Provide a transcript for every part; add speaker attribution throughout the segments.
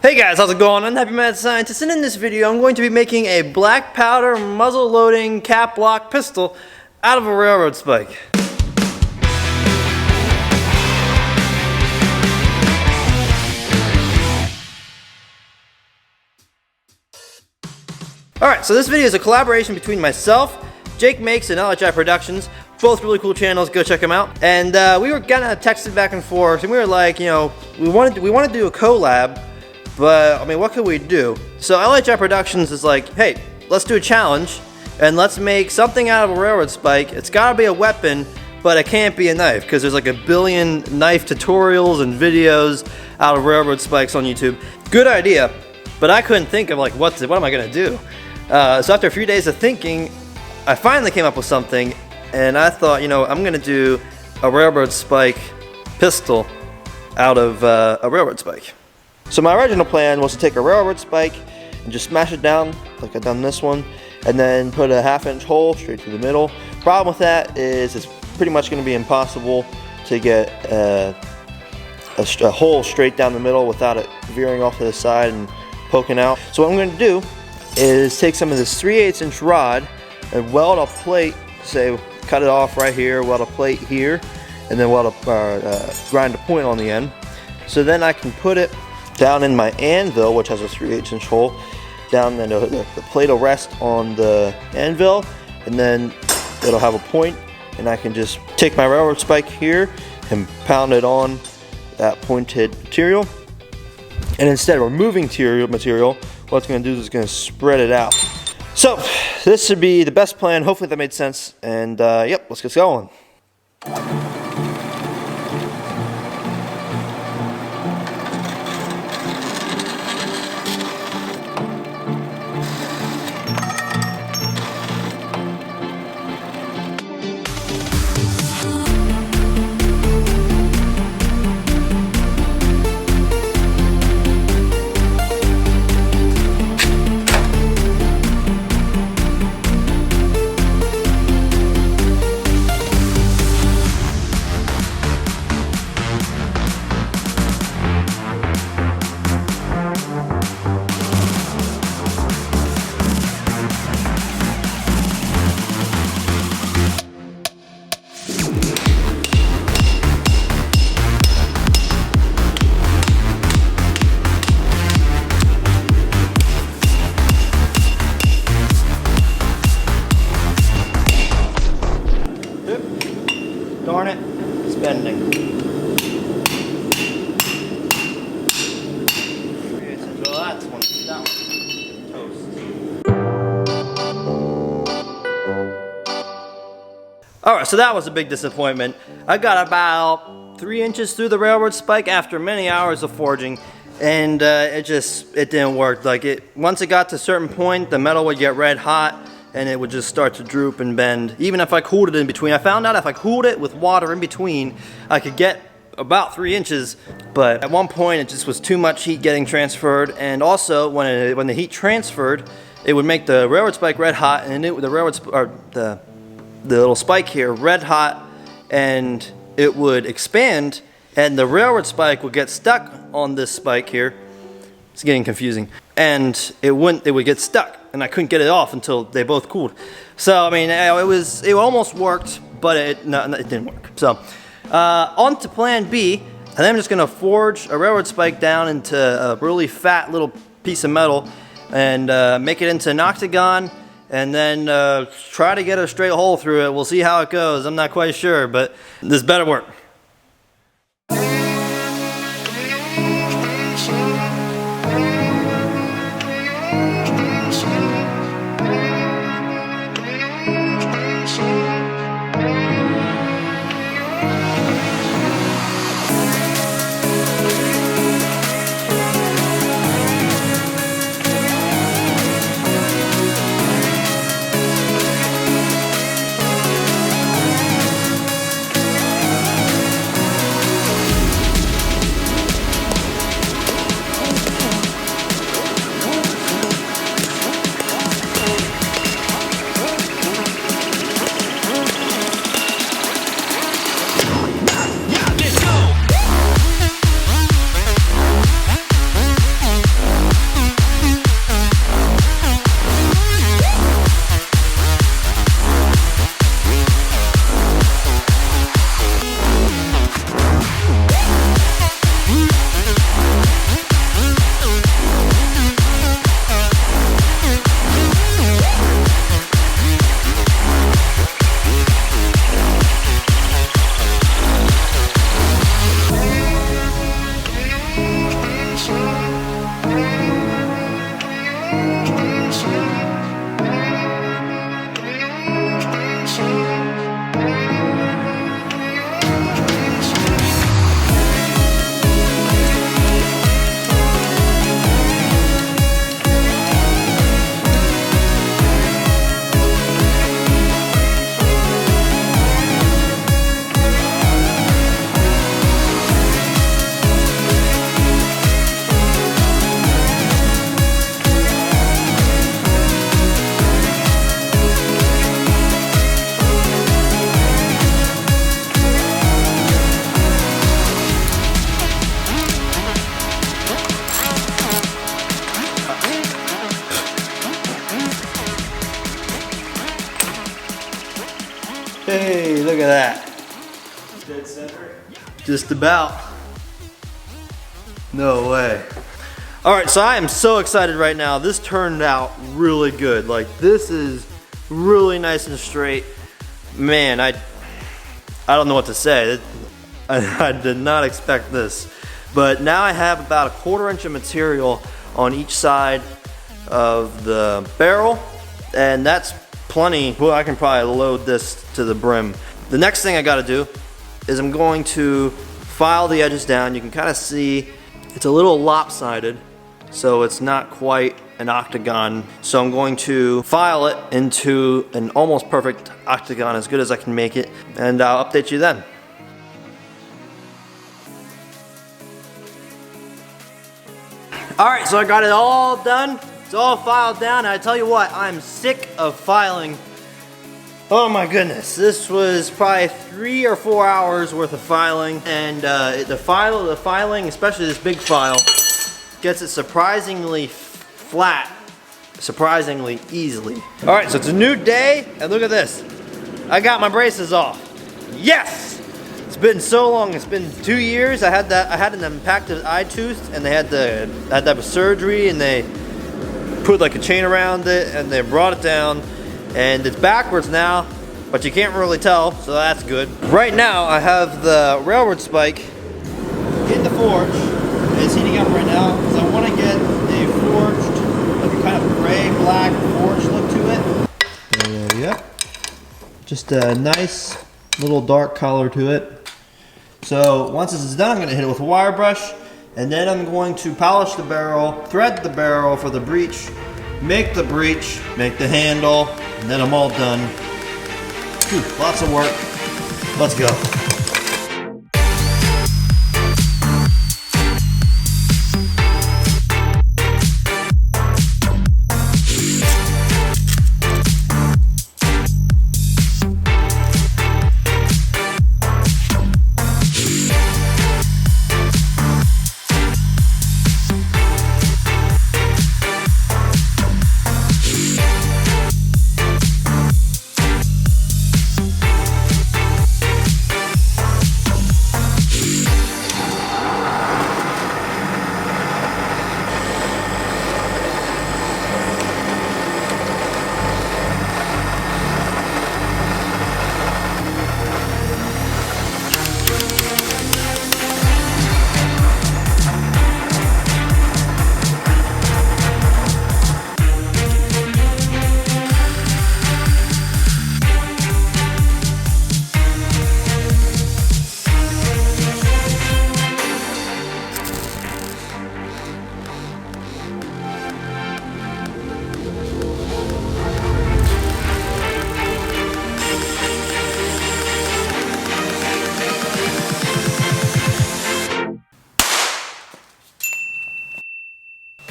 Speaker 1: Hey guys, how's it going? I'm Happy Mad Scientist, and in this video I'm going to be making a black powder muzzle loading cap lock pistol out of a railroad spike. Alright, so this video is a collaboration between myself, Jake Makes, and LHI Productions. Both really cool channels, go check them out. And we were kind of texting back and forth, and we were like, you know, we wanted to do a collab. But, I mean, what could we do? So LHI Productions is like, hey, let's do a challenge, and let's make something out of a railroad spike. It's gotta be a weapon, but it can't be a knife, because there's like a billion knife tutorials and videos out of railroad spikes on YouTube. Good idea, but I couldn't think of like, what am I gonna do? So after a few days of thinking, I finally came up with something, and I thought, you know, I'm gonna do a railroad spike pistol out of a railroad spike. So my original plan was to take a railroad spike and just smash it down like I've done this one, and then put a 1/2-inch hole straight through the middle. Problem with that is it's pretty much going to be impossible to get a hole straight down the middle without it veering off to the side and poking out. So what I'm going to do is take some of this 3/8-inch rod and weld a plate, say cut it off right here, weld a plate here, and then weld grind a point on the end. So then I can put it down in my anvil, which has a 3/8-inch hole, down, and the plate will rest on the anvil, and then it'll have a point, and I can just take my railroad spike here and pound it on that pointed material. And instead of removing material, what it's going to do is it's going to spread it out. So this should be the best plan. Hopefully that made sense, and yep, let's get going. Darn it, it's bending. Well, that's one. That one. Toast. Alright, so that was a big disappointment. I got about 3 inches through the railroad spike after many hours of forging, and it didn't work. Like once it got to a certain point, the metal would get red hot, and it would just start to droop and bend. Even if I cooled it in between. I found out if I cooled it with water in between, I could get about 3 inches, but at one point it just was too much heat getting transferred, and also when the heat transferred, it would make the railroad spike red hot, and the little spike here red hot, and it would expand, and the railroad spike would get stuck on this spike here. It's getting confusing, and it would get stuck, and I couldn't get it off until they both cooled. So I mean, it almost worked, but it didn't work. So on to plan B, and then I'm just gonna forge a railroad spike down into a really fat little piece of metal, and make it into an octagon, and then try to get a straight hole through it. We'll see how it goes. I'm not quite sure, but this better work. Look at that.
Speaker 2: Dead center.
Speaker 1: Just about. No way. All right, so I am so excited right now. This turned out really good. Like, this is really nice and straight. Man, I don't know what to say. I did not expect this. But now I have about 1/4 inch of material on each side of the barrel, and that's plenty. Well, I can probably load this to the brim. The next thing I gotta do is I'm going to file the edges down. You can kind of see it's a little lopsided, so it's not quite an octagon. So I'm going to file it into an almost perfect octagon, as good as I can make it, and I'll update you then. All right, so I got it all done. It's all filed down, and I tell you what, I'm sick of filing. Oh my goodness, this was probably 3 or 4 hours worth of filing, and the filing, especially this big file, gets it surprisingly flat, surprisingly easily. All right, so it's a new day, and look at this. I got my braces off. Yes! It's been so long. It's been 2 years. I had an impacted eye tooth, and I had to have a surgery, and they put like a chain around it, and they brought it down, and it's backwards now, but you can't really tell, so that's good. Right now, I have the railroad spike in the forge. It's heating up right now because I want to get a forged, like a kind of gray-black forge look to it. Yep. Just a nice little dark color to it. So once this is done, I'm going to hit it with a wire brush, and then I'm going to polish the barrel, thread the barrel for the breech, make the breech, make the handle, and then I'm all done. Whew, lots of work. Let's go.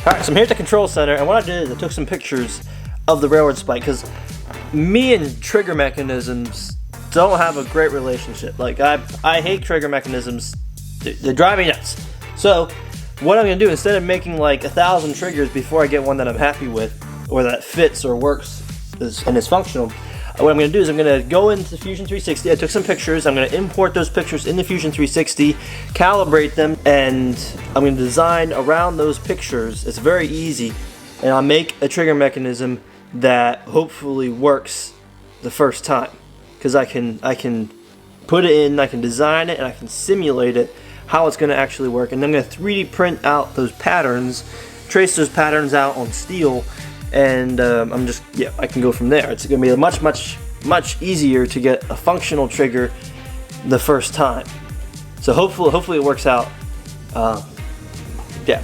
Speaker 1: Alright, so I'm here at the control center, and what I did is I took some pictures of the railroad spike, because me and trigger mechanisms don't have a great relationship. Like, I hate trigger mechanisms. They drive me nuts. So what I'm going to do, instead of making like 1,000 triggers before I get one that I'm happy with, or that fits or works and is functional, what I'm going to do is I'm going to go into Fusion 360. I took some pictures. I'm going to import those pictures into Fusion 360, calibrate them, and I'm going to design around those pictures. It's very easy, and I'll make a trigger mechanism that hopefully works the first time, because I can put it in, I can design it, and I can simulate it how it's going to actually work. And then I'm going to 3D print out those patterns, trace those patterns out on steel, and I can go from there. It's going to be much easier to get a functional trigger the first time. So hopefully it works out. Yeah.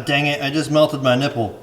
Speaker 1: God dang it, I just melted my nipple.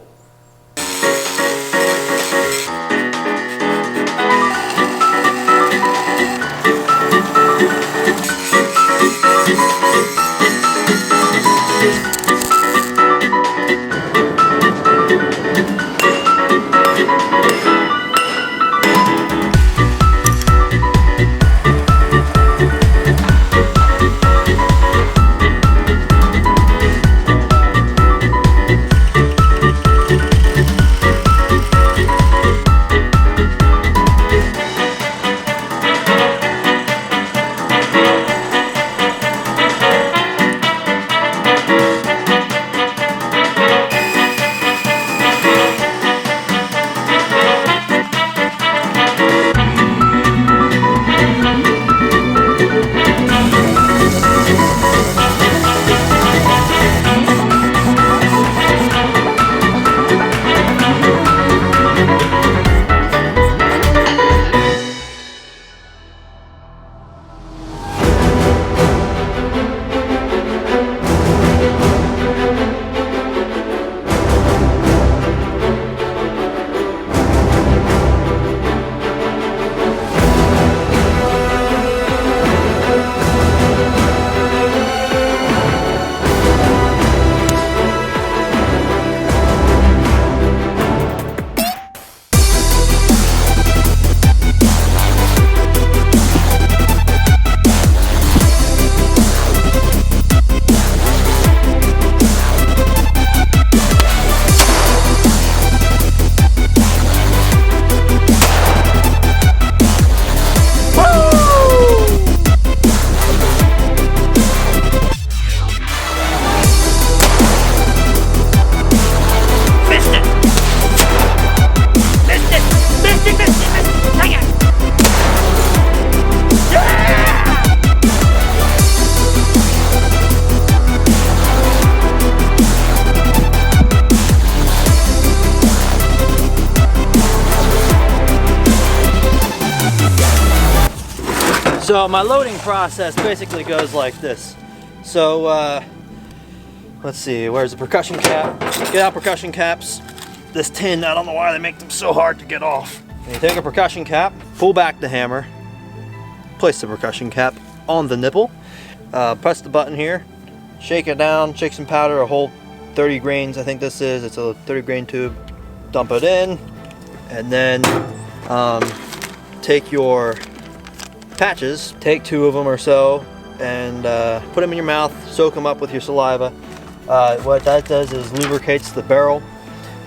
Speaker 1: So my loading process basically goes like this. So let's see, where's the percussion cap? Get out percussion caps. This tin, I don't know why they make them so hard to get off. And you take a percussion cap, pull back the hammer, place the percussion cap on the nipple, press the button here, shake it down, shake some powder, a whole 30 grains I think this is, it's a 30 grain tube, dump it in, and then take your patches, take 2 of them or so, and put them in your mouth, soak them up with your saliva. What that does is lubricates the barrel.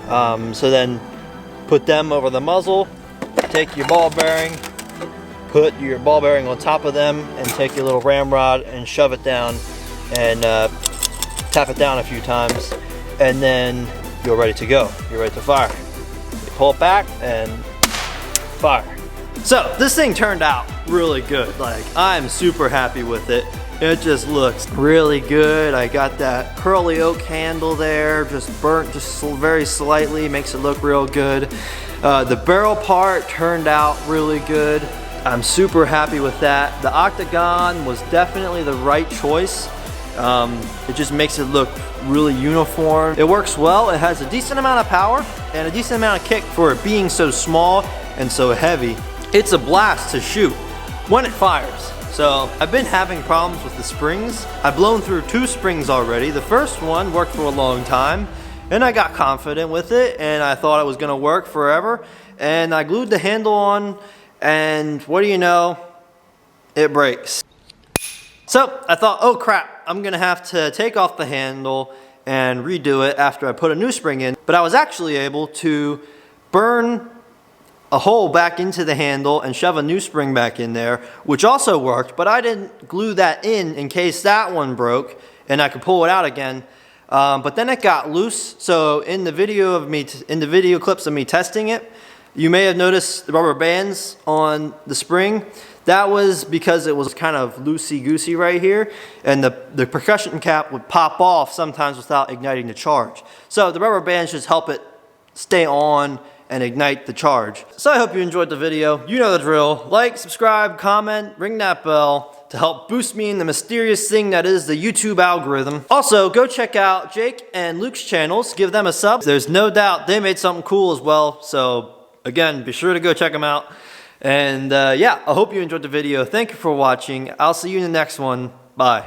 Speaker 1: So then put them over the muzzle, take your ball bearing, put your ball bearing on top of them, and take your little ramrod and shove it down and tap it down a few times, and then you're ready to go. You're ready to fire. You pull it back and fire. So this thing turned out really good. Like, I'm super happy with it. It just looks really good. I got that curly oak handle there, just burnt just very slightly, makes it look real good. The barrel part turned out really good. I'm super happy with that. The octagon was definitely the right choice. It just makes it look really uniform. It works well. It has a decent amount of power and a decent amount of kick for it being so small and so heavy. It's a blast to shoot when it fires. So I've been having problems with the springs. I've blown through 2 springs already. The first one worked for a long time and I got confident with it and I thought it was gonna work forever. And I glued the handle on and what do you know, it breaks. So I thought, oh crap, I'm gonna have to take off the handle and redo it after I put a new spring in. But I was actually able to burn a hole back into the handle and shove a new spring back in there, which also worked, but I didn't glue that in case that one broke and I could pull it out again. But then it got loose. So in the video clips of me testing it, you may have noticed the rubber bands on the spring. That was because it was kind of loosey-goosey right here, and the percussion cap would pop off sometimes without igniting the charge. So the rubber bands just help it stay on and ignite the charge. So I hope you enjoyed the video. You know the drill. Like, subscribe, comment, ring that bell. to help boost me in the mysterious thing that is the YouTube algorithm. Also, go check out Jake and Luke's channels. Give them a sub. There's no doubt they made something cool as well. So again, be sure to go check them out. And yeah, I hope you enjoyed the video. Thank you for watching. I'll see you in the next one. Bye.